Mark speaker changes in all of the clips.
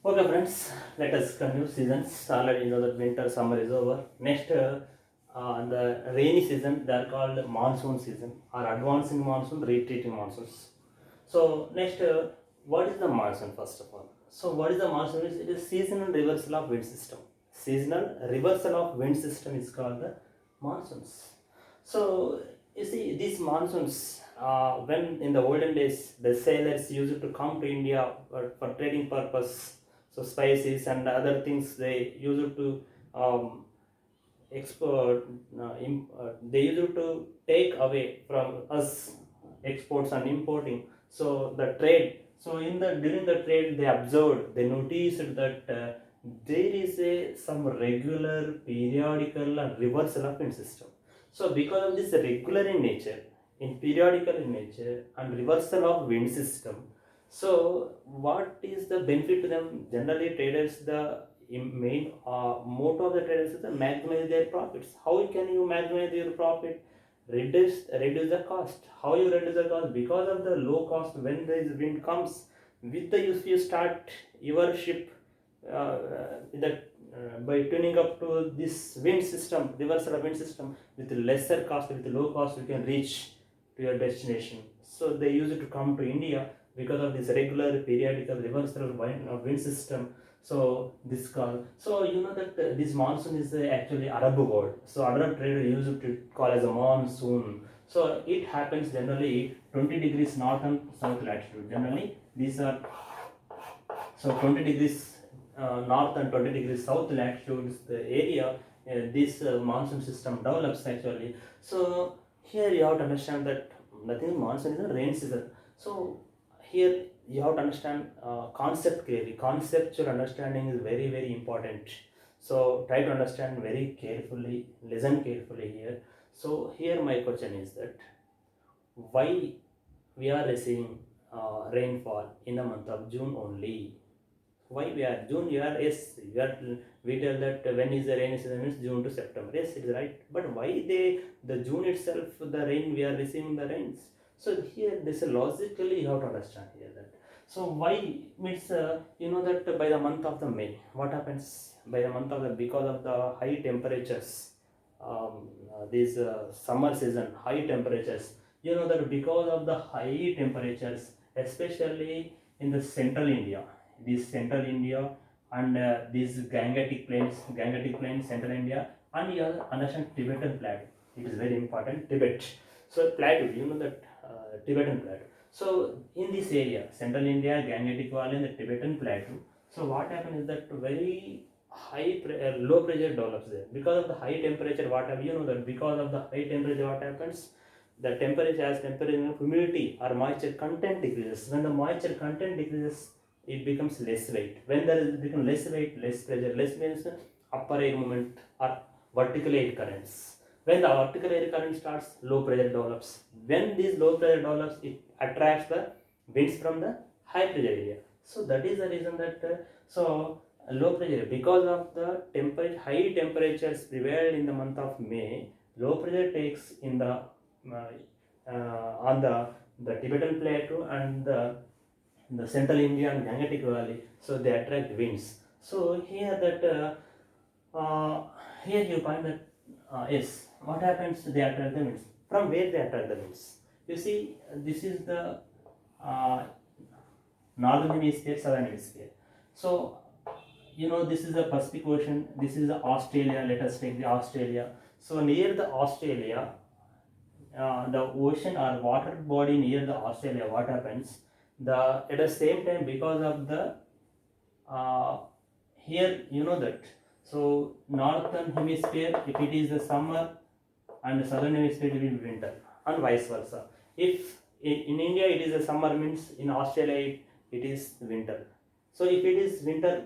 Speaker 1: Okay, friends, let us continue seasons. Already you know that winter, summer is over. Next, the rainy season, they are called monsoon season or advancing monsoon, retreating monsoons. So, next, what is the monsoon first of all? So, what is the monsoon? It is seasonal reversal of wind system. Seasonal reversal of wind system is called the monsoons. So, you see, these monsoons, when in the olden days, the sailors used to come to India for trading purpose, so spices and other things they used to export, they used to take away from us exports and importing. So the trade. So in the during the trade, they observed, they noticed that there is a some regular, periodical, and reversal of wind system. So because of this regular in nature, in periodical in nature, and reversal of wind system, so what is the benefit to them? Generally, traders the main motto of the traders is to maximize their profits. How can you maximize your profit? Reduce the cost. How you reduce the cost? Because of the low cost, when the wind comes, with the use you start your ship by tuning up to this wind system, reversal of wind system, with lesser cost, with low cost, you can reach to your destination. So they use it to come to India because of this regular periodical reversal of wind system. So this call. So you know that this monsoon is actually Arab word. So Arab trader used it to call as a monsoon. So it happens generally 20 degrees north and south latitude. Generally these are, so 20 degrees north and 20 degrees south latitude is the area this monsoon system develops actually. So here you have to understand that nothing monsoon is a rain season. So here you have to understand concept clearly. Conceptual understanding is very very important. So try to understand very carefully, listen carefully here. So here my question is that why we are receiving rainfall in the month of June only? Why we are June? You are, yes, you are, we tell that when is the rainy season means June to September. Yes, it is right. But why the June itself the rain we are receiving the rains? So here this logically you have to understand here that. So why means you know that by the month of the May, what happens by the month of the, because of the high temperatures, this summer season high temperatures, you know that because of the high temperatures, especially in the central India, this central India and these Gangetic plains, central India, and you understand Tibetan plateau. It is very important, Tibet. So plateau, you know that Tibetan plateau. So in this area, central India, Gangetic Valley, and the Tibetan plateau. So what happens is that very low pressure develops there because of the high temperature. What have you know that because of the high temperature, what happens? The temperature, as temperature, humidity or moisture content decreases. When the moisture content decreases, it becomes less weight. When there is become less weight, less pressure, less means upper air movement or vertical air currents. When the vertical air current starts, low pressure develops. When this low pressure develops, it attracts the winds from the high pressure area. So that is the reason that low pressure, because of the high temperatures prevailed in the month of May, low pressure takes in the on the Tibetan plateau and the central India and Gangetic Valley, so they attract winds. So here that here you find that yes, what happens? They attract the winds. From where they attract the winds? You see, this is the uh, northern hemisphere, southern hemisphere. So you know this is the Pacific Ocean. This is the Australia. Let us take the Australia. So near the Australia, the ocean or water body near the Australia, what happens? The at the same time, because of the uh, here you know that, so northern hemisphere if it is the summer and the southern hemisphere it will be winter, and vice versa. If in India it is a summer, means in Australia it is winter. So if it is winter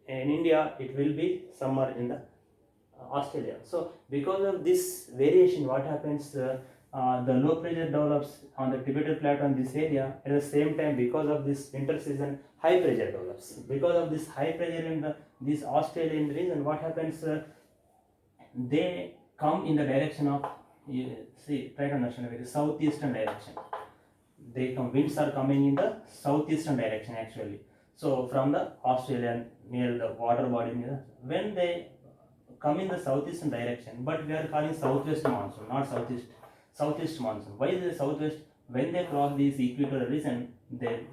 Speaker 1: in India, it will be summer in the Australia. So because of this variation, what happens? The low pressure develops on the Tibetan plateau in this area. At the same time, because of this winter season, high pressure develops. Because of this high pressure in this Australian region, what happens? They come in the direction of, see, try to understand, the southeastern direction. They come, winds are coming in the southeastern direction actually. So from the Australian near the water body near, when they come in the southeastern direction, but we are calling southwest monsoon, not southeast. Southeast monsoon. Why is it southwest? When they cross this equatorial region, they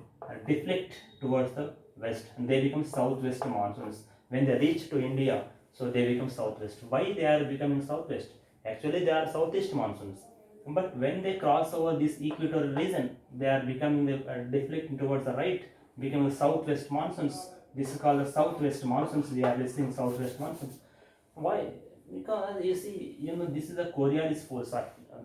Speaker 1: deflect towards the west, and they become southwest monsoons. When they reach to India, so they become southwest. Why they are becoming southwest? Actually, they are southeast monsoons. But when they cross over this equatorial region, they are becoming the deflecting towards the right, becoming southwest monsoons. This is called the southwest monsoons. We are receiving southwest monsoons. Why? Because you see, this is the Coriolis force.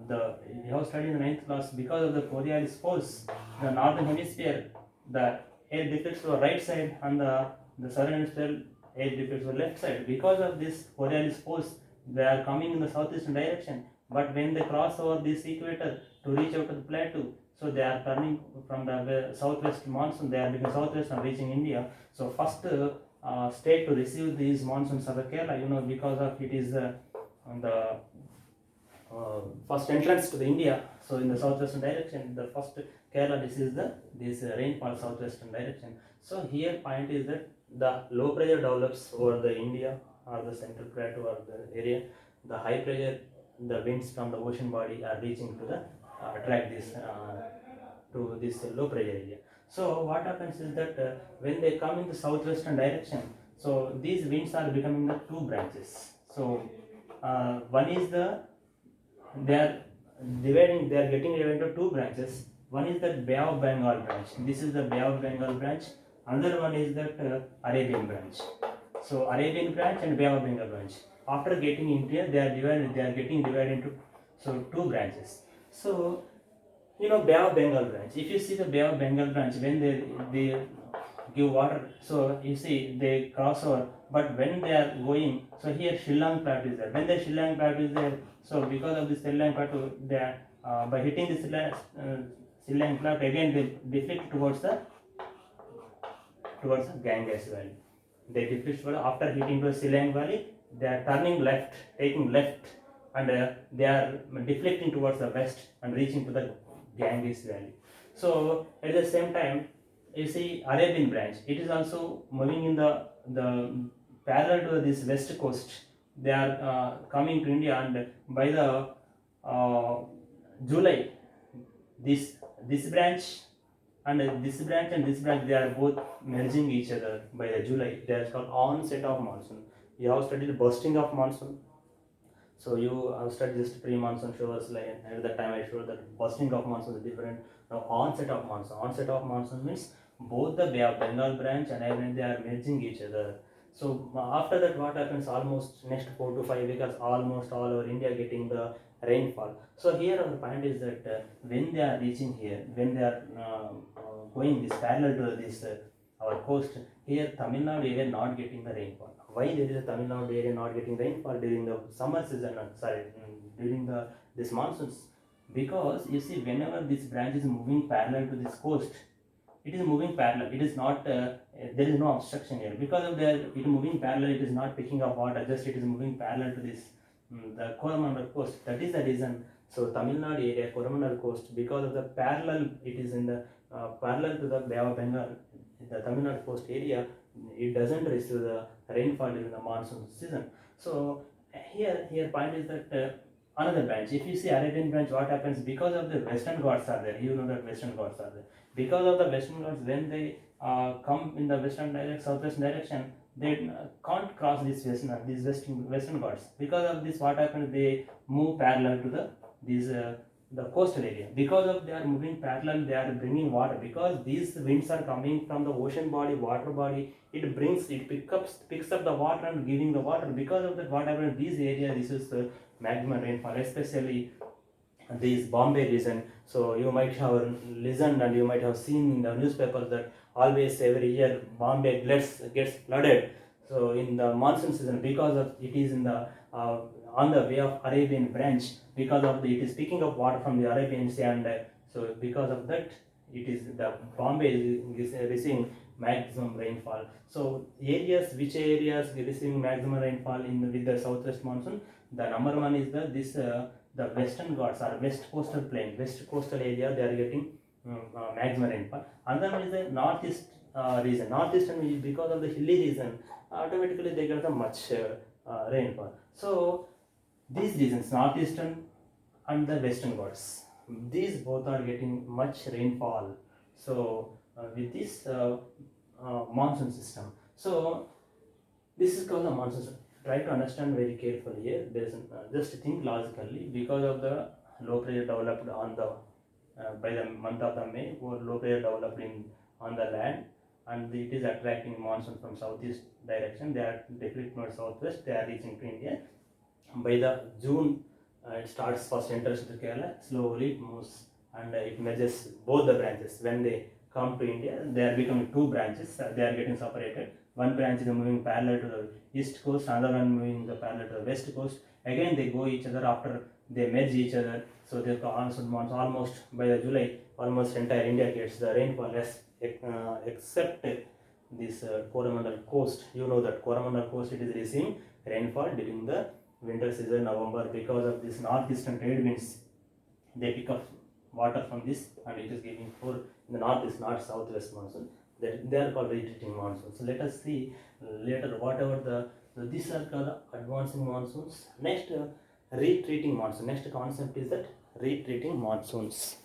Speaker 1: The you have studied in the 9th class. Because of the Coriolis force, the northern hemisphere, the air deflects to the right side, and the southern hemisphere air deflects to the left side. Because of this Coriolis force, they are coming in the southeastern direction. But when they cross over this equator to reach out to the plateau, so they are turning from the southwest monsoon. They are becoming southwest and reaching India. So first. State to receive these monsoons are the Kerala, because of it is on the first entrance to the India. So in the southwestern direction, the first Kerala receives this rainfall southwestern direction. So here point is that the low pressure develops over the India or the central plateau or the area. The high pressure, the winds from the ocean body are reaching to the attract this to this low pressure area. So what happens is that when they come in the southwestern direction, so these winds are becoming the two branches. So one is they are they are getting divided into two branches. One is the Bay of Bengal branch. This is the Bay of Bengal branch. Another one is that Arabian branch. So Arabian branch and Bay of Bengal branch. After getting India, they are getting divided into two branches. So Bay of Bengal branch. If you see the Bay of Bengal branch, when they give water, so you see they cross over. But when they are going, so here Shillong Plateau is there. When the Shillong Plateau is there, so because of this Shillong Plateau, they are, by hitting this Shillong Plateau again, they deflect towards the Ganges Valley. They deflect after hitting the Shillong Valley, they are turning left, taking left, and they are deflecting towards the west and reaching to the Ganges Valley. So at the same time, you see Arabian branch. It is also moving in the parallel to this west coast. They are coming to India, and by the July, this branch and this branch, they are both merging each other by the July. They are called onset of monsoon. You have studied bursting of monsoon. So you have studied just pre-monsoon showers, like at that time I showed that bursting of monsoon is different. Now onset of monsoon. Onset of monsoon means both the Bay of Bengal branch and Ireland, they are merging each other. So after that, what happens? Almost next 4 to 5 weeks, almost all over India getting the rainfall. So here our point is that when they are reaching here, when they are going this parallel to this our coast, here Tamil Nadu area not getting the rainfall. Why there is a Tamil Nadu area not getting rainfall during the summer season? During this monsoons, because you see whenever this branch is moving parallel to this coast, it is moving parallel. It is not there is no obstruction here because of it moving parallel. It is not picking up water. Just it is moving parallel to this the Coromandel coast. That is the reason. So Tamil Nadu area, Coromandel coast, because of the parallel, it is in the parallel to the Bay of Bengal, the Tamil Nadu coast area. It doesn't receive the rainfall during the monsoon season. So here point is that another branch. If you see Arabian branch, what happens? Because of the Western Ghats are there. You know that Western Ghats are there. Because of the Western Ghats, when they come in the western direction, southwest direction, they can't cross this Western Ghats. Because of this, what happens? They move parallel to the coastal area. Because of they are moving parallel, they are bringing water. Because these winds are coming from the ocean body, water body, it picks up the water and giving the water. Because of that, what happens? These areas, this is maximum rainfall, especially this Bombay region. So you might have listened and you might have seen in the newspaper that always every year Bombay gets flooded. So in the monsoon season, because of it is in the on the way of Arabian branch, because of it is picking up water from the Arabian Sea, and so because of that, it is the Bombay is receiving maximum rainfall. So which areas receiving maximum rainfall with the southwest monsoon? The number one is the Western Ghats or west coastal plain, west coastal area. They are getting maximum rainfall. Another one is the northeast region. Northeastern is because of the hilly region, automatically they get the much rainfall. So these regions, northeastern and the western Ghats, these both are getting much rainfall. So with this monsoon system, so this is called the monsoon system. Try to understand very carefully here. There is just think logically, because of the low pressure developed on the by the month of the May, or low pressure developed on the land, and it is attracting monsoon from southeast direction. They are deflecting towards southwest. They are reaching to India. By the June, it starts first enters to Kerala. Slowly it moves and it merges both the branches. When they come to India, they are becoming two branches. They are getting separated. One branch is moving parallel to the east coast, another one moving the parallel to the west coast. Again, they go each other after they merge each other. So they almost by the July, almost entire India gets the rainfall, except this Coromandel coast. You know that Coromandel coast, it is receiving rainfall during the winter season, November, because of this northeastern trade winds. They pick up water from this and it is giving for in the northeast, not southwest monsoon. They are called retreating monsoons. So let us see later whatever these are called advancing monsoons. Next retreating monsoon. Next concept is that retreating monsoons.